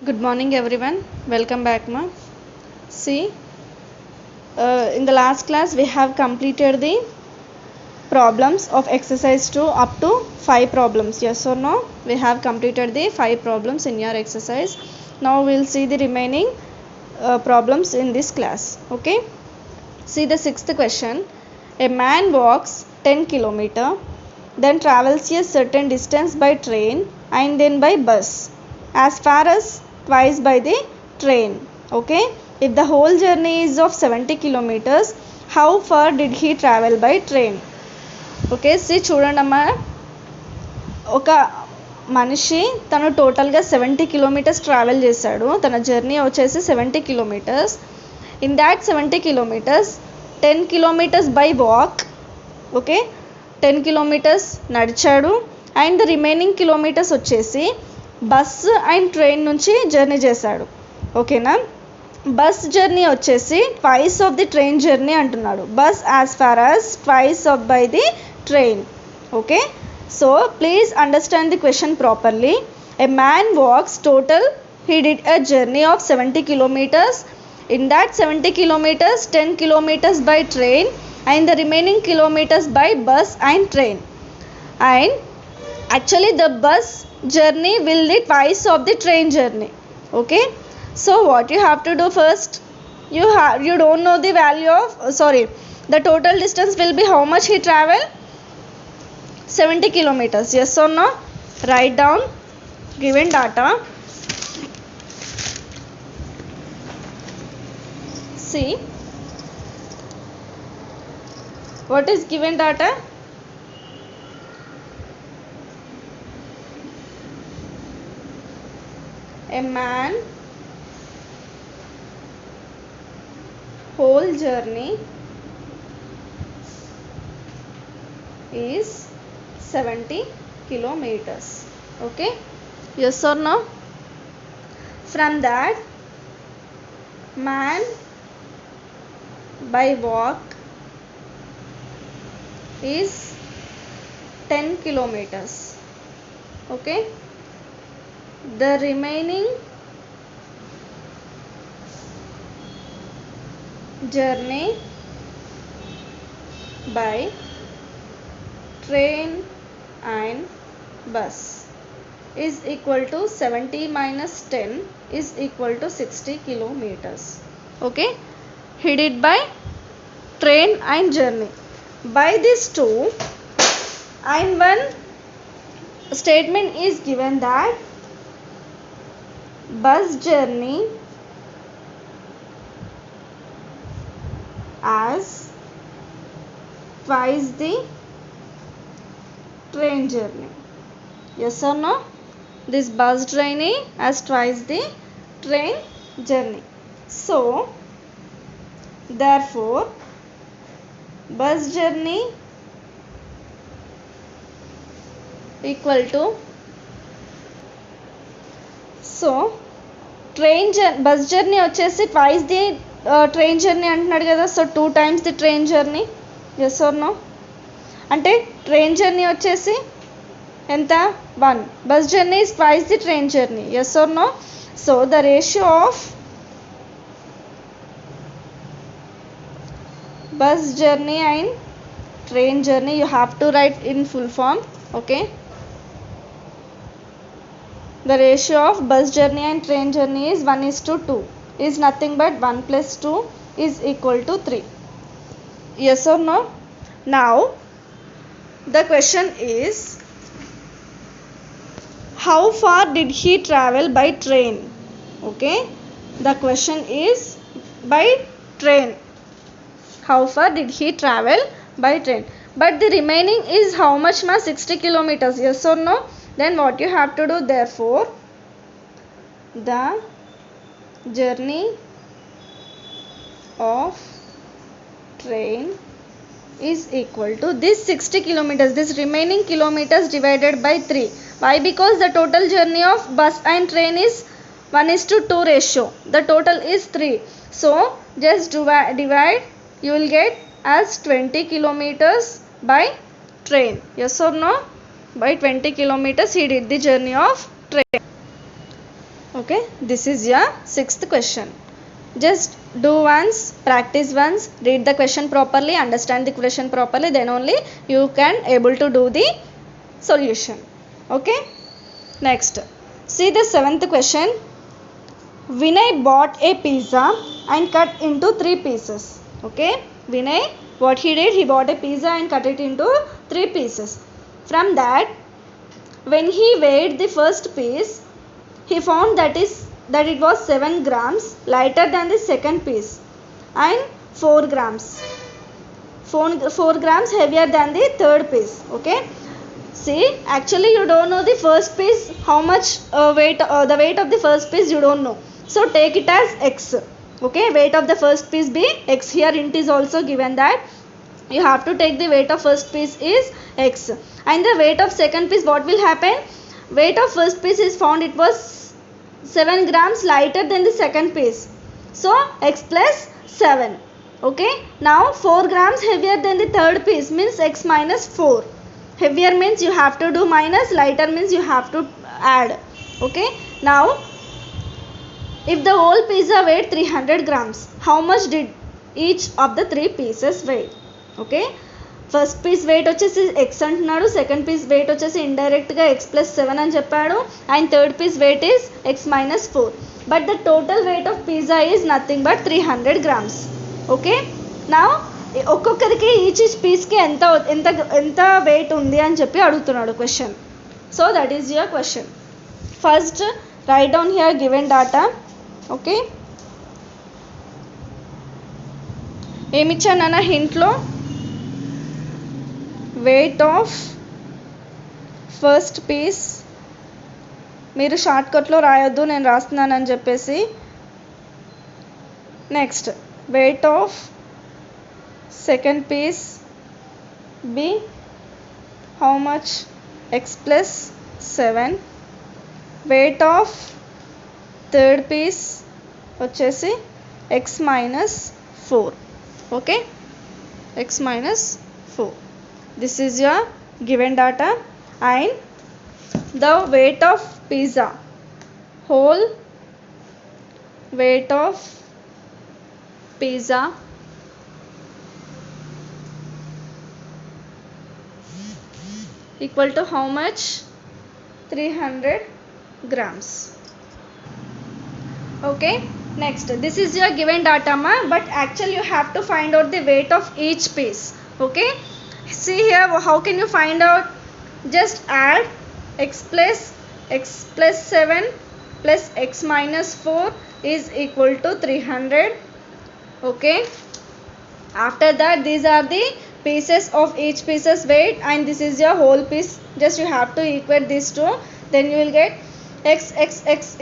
Good morning everyone. Welcome back ma. See, in the last class we have completed the problems of exercise 2 up to 5 problems. Yes or no? We have completed the 5 problems in your exercise. Now we will see the remaining problems in this class. Okay. See the sixth question. A man walks 10 km, then travels a certain distance by train and then by bus, as far as twice by the train. Okay. If the whole journey is of 70 kilometers, how far did he travel by train? Okay C చూడండి అమ్మా, ఒక మనిషి తను టోటల్గా 70 kilometres travel చేశాడు. తన journey వచ్చేసి 70 kilometres. In that 70 kilometres 10 kilometres by walk. Okay, 10 kilometres నడిచాడు. అండ్ ద రిమైనింగ్ కిలోమీటర్స్ వచ్చేసి బస్ అండ్ ట్రైన్ నుంచి జర్నీ చేశాడు. ఓకేనా, బస్ జర్నీ వచ్చేసి twice of the train journey అంటున్నాడు. Bus as far as twice of by the train. Okay, so please understand the question properly. A man walks total, he did a journey of 70 kilometers. In that 70 kilometers 10 kilometers by train and the remaining kilometers by bus and train. And actually the bus journey will be twice of the train journey. Okay, so what you have to do first, you don't know the value of the total distance will be how much he travel, 70 kilometers. Yes or no? Write down given data. See what is given data. A man whole journey is 70 kilometers. Okay, yes or no? From that, man by walk is 10 kilometers. Okay, the remaining journey by train and bus is equal to 70 minus 10 is equal to 60 kilometers. Okay, he did by train and journey. By these two, and one statement is given that bus journey as twice the train journey. Yes or no? This bus journey as twice the train journey. So therefore bus journey equal to, so train bus journey వచ్చేసి twice the train journey అంటున్నాడు కదా. So 2 times the train journey. Yes or no? అంటే train journey వచ్చేసి ఎంత, 1. Bus journey is twice the train journey. Yes or no? So the ratio of bus journey and train journey you have to write in full form. Okay, the ratio of bus journey and train journey is 1:2, is nothing but 1 plus 2 is equal to 3. Yes or no? Now the question is, how far did he travel by train? Okay, the question is by train, how far did he travel by train, but the remaining is how much ma, 60 kilometers. Yes or no? Then what you have to do, therefore the journey of train is equal to this 60 kilometers, this remaining kilometers divided by 3. Why? Because the total journey of bus and train is 1:2 ratio. The total is 3. So just divide, you will get as 20 kilometers by train. Yes or no? By 20 kilometers he did the journey of train. Okay, this is your sixth question. Just do once, practice once, read the question properly, understand the question properly, then only you can able to do the solution. Okay, next, see the seventh question. Vinay bought a pizza and cut into 3 pieces. Okay, Vinay, what he did, he bought a pizza and cut it into 3 pieces. From that, when he weighed the first piece, he found that it was 7 grams lighter than the second piece and 4 grams 4 grams heavier than the third piece. Okay, see, actually you don't know the first piece how much weight, the weight of the first piece you don't know, so take it as x. Okay, weight of the first piece be x. Here int is also given that you have to take the weight of first piece is x, and the weight of second piece, what will happen, weight of first piece is found it was 7 grams lighter than the second piece, so x plus 7. Okay, now 4 grams heavier than the third piece means x minus 4. Heavier means you have to do minus, lighter means you have to add. Okay, now if the whole pizza weighed 300 grams, how much did each of the 3 pieces weigh? Okay, first piece weight వచ్చేసి X అంటున్నాడు, second piece weight వచ్చేసి ఇండైరెక్ట్గా X plus 7 అని చెప్పాడు, and third piece weight is X minus 4. But the total weight of pizza is nothing but 300 grams. Okay, నా ఒక్కొక్కరికి each పీస్కి ఎంత ఎంత ఎంత వెయిట్ ఉంది అని చెప్పి అడుగుతున్నాడు question. So that is your question. First write down here given data. Okay, ఏమిచ్చాను నాన్న హింట్లో, weight of first piece, మీరు షార్ట్కట్లో రాయొద్దు, నేను రాస్తున్నానని చెప్పేసి. Next weight of second piece B how much X plus 7. Weight of third piece వచ్చేసి X minus 4. Okay, X minus 4. This is your given data, and the weight of pizza, whole weight of pizza equal to how much, 300 grams. Okay, next, this is your given data ma, but actually you have to find out the weight of each piece. Okay, see here how can you find out, just add x plus 7 plus x minus 4 is equal to 300. Okay, after that these are the pieces of each piece's weight, and this is your whole piece. Just you have to equate these two, then you will get x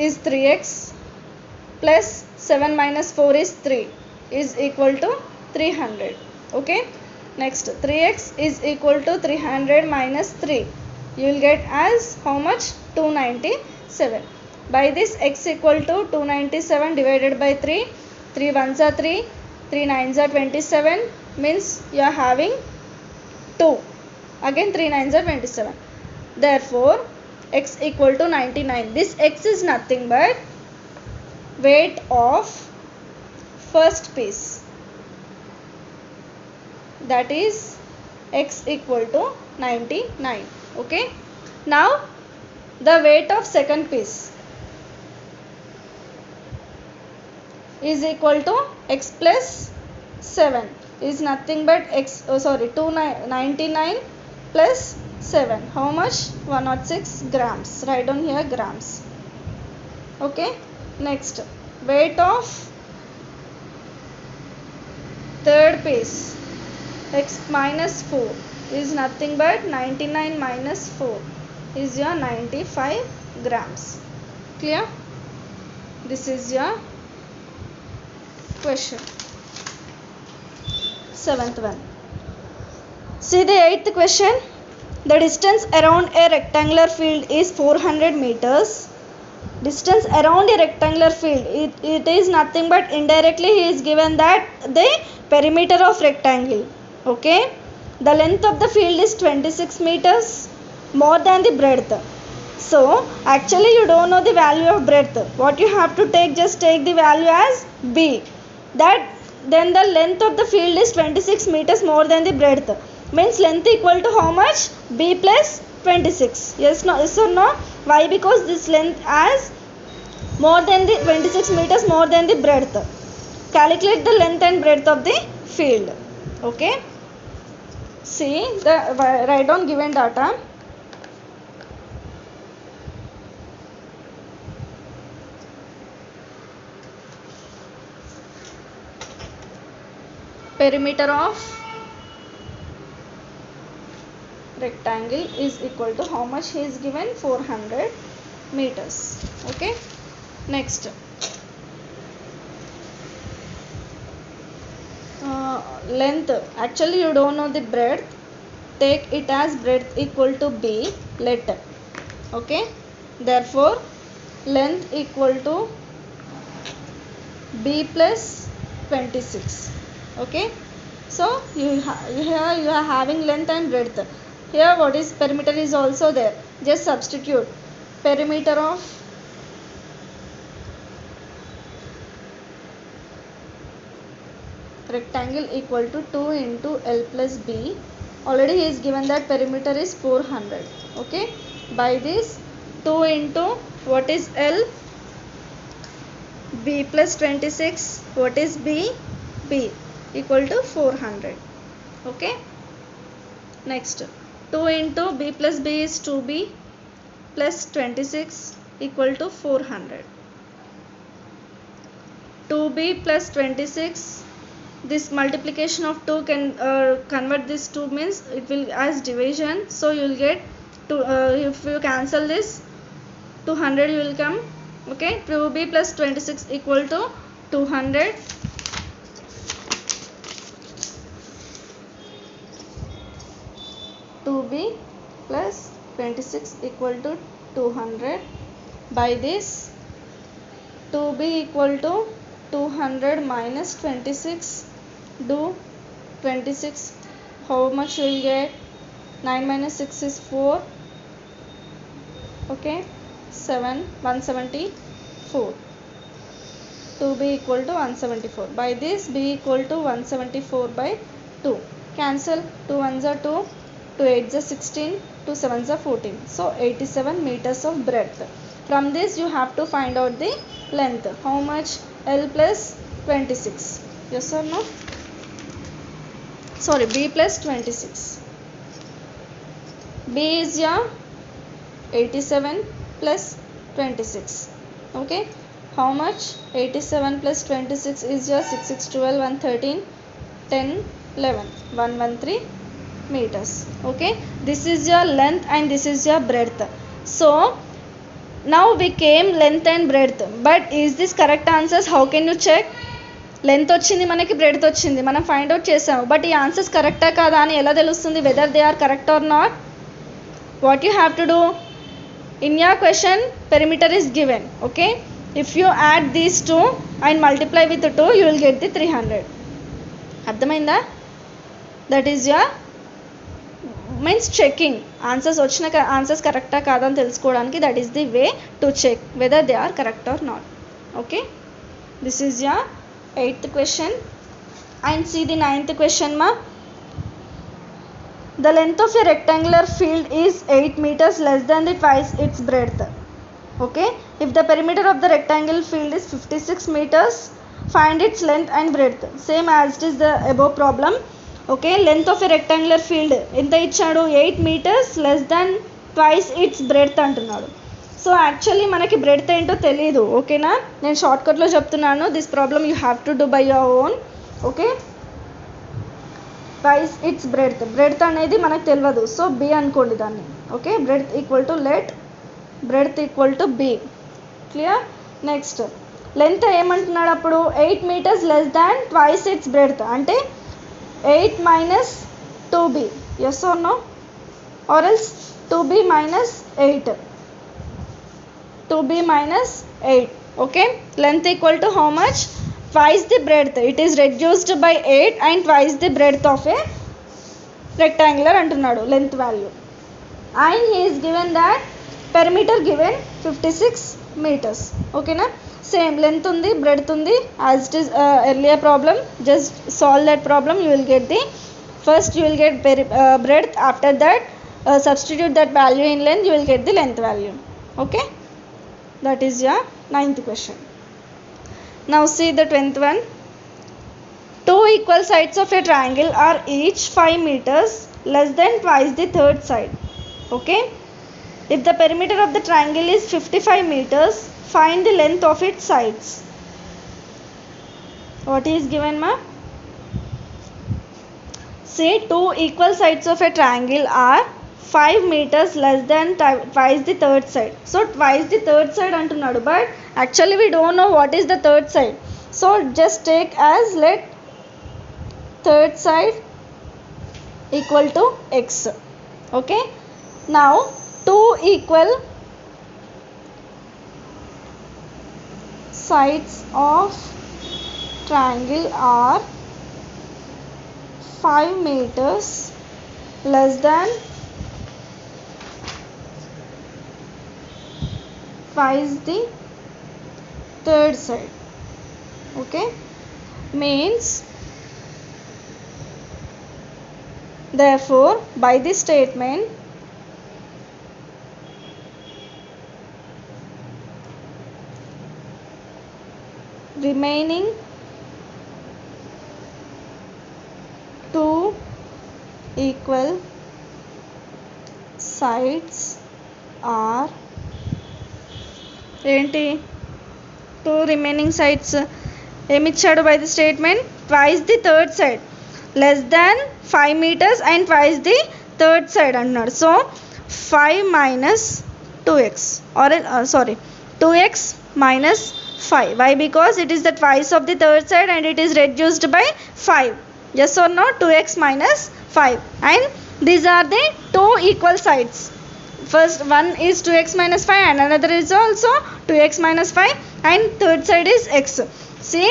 is 3x plus 7 minus 4 is 3 is equal to 300. Okay, next 3x is equal to 300 minus 3, you will get as how much, 297. By this x equal to 297 divided by 3, 3 ones are 3, 3 nines are 27, means you are having 2, again 3 nines are 27. Therefore x equal to 99. This x is nothing but weight of first piece, that is x equal to 99. Okay, now the weight of second piece is equal to x plus 7 is nothing but 299 plus 7, how much, 106 grams. Write down here grams. Okay, next weight of third piece x minus 4 is nothing but 99 minus 4 is your 95 grams. Clear? This is your question. Seventh one. See the eighth question. The distance around a rectangular field is 400 meters. Distance around a rectangular field, it is nothing but indirectly he is given that the perimeter of rectangle. Okay, the length of the field is 26 meters more than the breadth. So actually you don't know the value of breadth. What you have to take, just take the value as b. That then the length of the field is 26 meters more than the breadth. Means length equal to how much? B plus 26. Yes, no, yes or no? Why? Because this length as more than the 26 meters more than the breadth. Calculate the length and breadth of the field. Okay. See the write down given data. Perimeter of rectangle is equal to how much he is given? 400 meters. Okay. Next, length. Actually you don't know the breadth. Take it as breadth equal to b. Let. Okay. Therefore length equal to b plus 26. Okay. So here you are having length and breadth. Here what is perimeter is also there. Just substitute perimeter of rectangle equal to 2 into L plus B. Already he is given that perimeter is 400. Okay. By this 2 into what is L? B plus 26. What is B? B equal to 400. Okay. Next, 2 into B plus B is 2B plus 26 equal to 400. 2B plus 26, this multiplication of 2 can convert this 2 means it will as division, so you will get if you cancel this 200 you will come. Okay, 2B plus 26 equal to 200. 2B plus 26 equal to 200. By this 2B equal to 200 minus 26. Do 26. How much you will get? 9 minus 6 is 4. Okay, 174. 2B equal to 174. By this B equal to 174 by 2. Cancel. 2 1s are 2. 2 8s are 16. 2 7s are 14. So 87 meters of breadth. From this you have to find out the length. How much? L plus 26. Yes or no? Sorry, B plus 26. B is your 87 plus 26. Okay. How much? 87 plus 26 is your 6 6 12 113 10 11 113 meters. Okay. This is your length and this is your breadth. So now we came length and breadth. But is this correct answers? How can you check? Length వచ్చింది మనకి, breadth వచ్చింది, మనం find out చేసాము. But ఈ answers కరెక్టా కాదా అని ఎలా తెలుస్తుంది? Whether they are correct or not? What you have to do? In your question perimeter is given. Okay, if you add these two and multiply with 2 you will get the 300. అర్థమైందా? That is your means checking. Answers వచ్చిన answers కరెక్టా కాదా అని తెలుసుకోవడానికి that is the way to check whether they are correct or not. Okay, this is your 8th question. And see the 9th question ma. The length of a rectangular field is 8 meters less than the twice its breadth. Okay, if the perimeter of the rectangle field is 56 meters, find its length and breadth. Same as it is the above problem. Okay, length of a rectangular field ఎంత ఇచ్చాడు? 8 meters less than twice its breadth అంటున్నాడు. So actually మనకి breadth ఏంటో తెలియదు. ఓకేనా, నేను షార్ట్కట్లో చెప్తున్నాను. This problem you have to do by your own. Okay, twice it's breadth. Breadth అనేది మనకు తెలియదు, సో బి అనుకోండి దాన్ని. Okay, breadth equal to let breadth equal to be. Clear? Next length ఏమంటున్నాడు అప్పుడు? 8 meters less than twice it's breadth అంటే 8 minus 2b. Yes or no? Or else 2b minus 8. 2b minus 8. Okay, length equal to how much? Twice the breadth. It is reduced by 8 and twice the breadth of a rectangular అంటున్నాడు length value. And he is given that perimeter given 56 meters. Okay na, same length undi, breadth undi, as it is earlier problem. Just solve that problem, you will get the first you will get breadth, after that substitute that value in length, you will get the length value. Okay, that is your 9th question. Now see the 10th one. Two equal sides of a triangle are each 5 meters less than twice the third side. Okay, if the perimeter of the triangle is 55 meters, find the length of its sides. What is given, ma? Say two equal sides of a triangle are 5 meters less than twice the third side. So twice the third side antunnadu, but actually we don't know what is the third side. So just take as, let third side equal to x. Okay, now two equal sides of triangle are 5 meters less than twice the third side. Okay, means therefore by this statement remaining two equal sides are ఏంటి, two remaining sides ఏమిచ్చాడు by the statement, twice the third side, less than 5 meters and twice the third side అంటున్నాడు. So 5 minus 2x or sorry 2x minus 5. Why? Because it is the twice of the third side and it is reduced by 5. Yes or no? 2x minus 5, and these are the two equal sides. First one is 2x minus 5 and another is also 2x minus 5, and third side is x. See,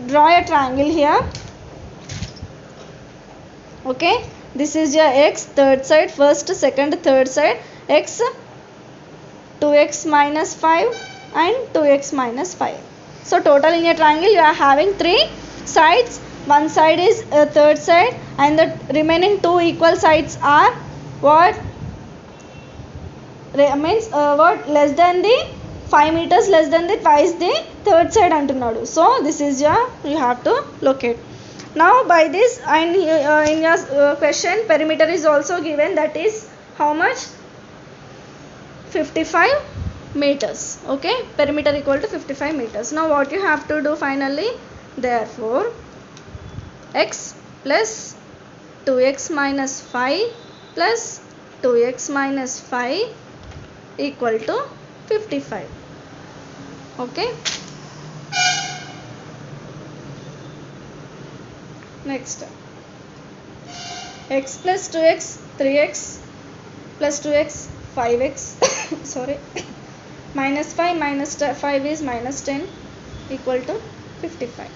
draw a triangle here. Okay, this is your x, third side, first, second, third side, x, 2x minus 5 and 2x minus 5. So total in a triangle you are having 3 sides. One side is third side and the remaining two equal sides are what? Means what? Less than the 5 meters less than the twice the third side antunnadu. So this is your, you have to locate. Now by this, and in your question perimeter is also given, that is how much? 55 meters. Okay, perimeter equal to 55 meters. Now what you have to do finally, therefore x plus 2x minus 5 plus 2x minus 5 equal to 55. Okay, next x plus 2x 3x plus 2x 5x sorry minus 5 minus 5 is minus 10 equal to 55.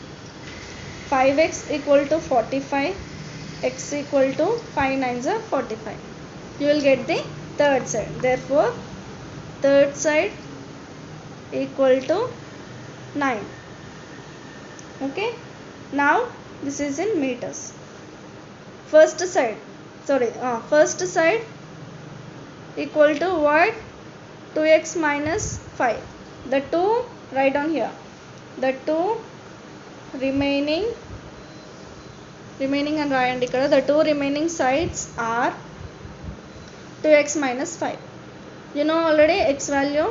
5x equal to 45, x equal to 5 9s are 45. You will get the third side. Therefore third side equal to 9. Okay, now this is in meters. First side equal to what? 2x minus 5. The two, write down here, the two remaining and రాయండి ఇక్కడ, the two remaining sides are 2x minus 5. You know already x value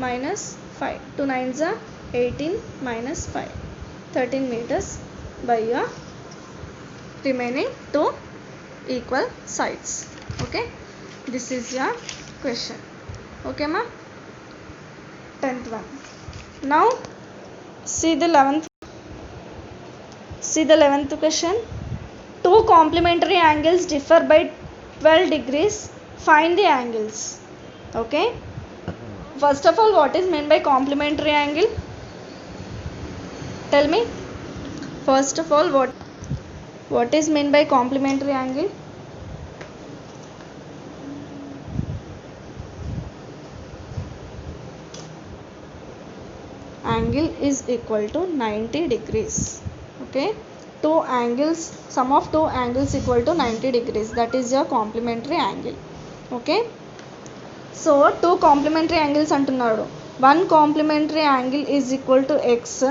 minus 5. 2 9s are 18 minus 5, 13 meters by your remaining two equal sides. Okay, this is your question. Okay ma, 10th one. Now see the 11th question. Two complementary angles differ by 12 degrees. Find the angles. Okay, first of all, what is meant by complementary angle? Tell me. First of all, what is meant by complementary angle? angle is equal to 90 degrees. Okay, two angles, sum of two angles equal to 90 degrees, that is your complementary angle. Okay, so two complementary angles అంటున్నాడు. One complementary angle is equal to x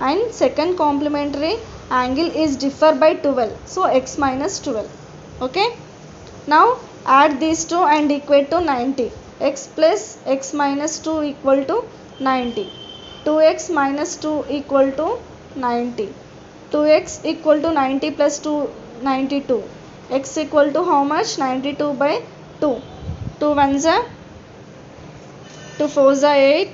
and second complementary angle is differ by 12, so x minus 12. Okay, now add these two and equate to 90. X plus x minus 2 equal to 90. 2x minus 2 equal to 90. 2x equal to 90 plus 2, 92. X equal to how much? 92 by 2. 2 ones are 2 4s are 8,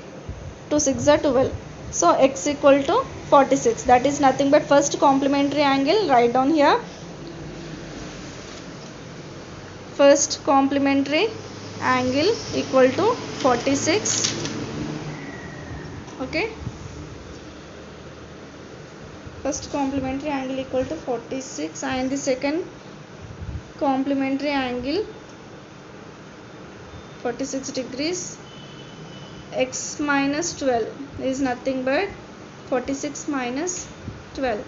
2 6s are 12. So x equal to 46. That is nothing but first complementary angle. Write down here. First complementary angle equal to 46. Okay, first complementary angle equal to 46 and the second complementary angle 46 degrees. X minus 12 is nothing but 46 minus 12.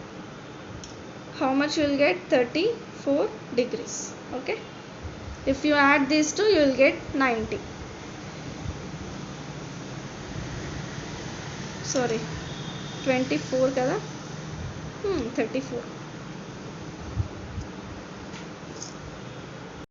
How much you will get? 34 degrees. Okay, if you add these two you will get 90. Sorry, 24 kada, 34.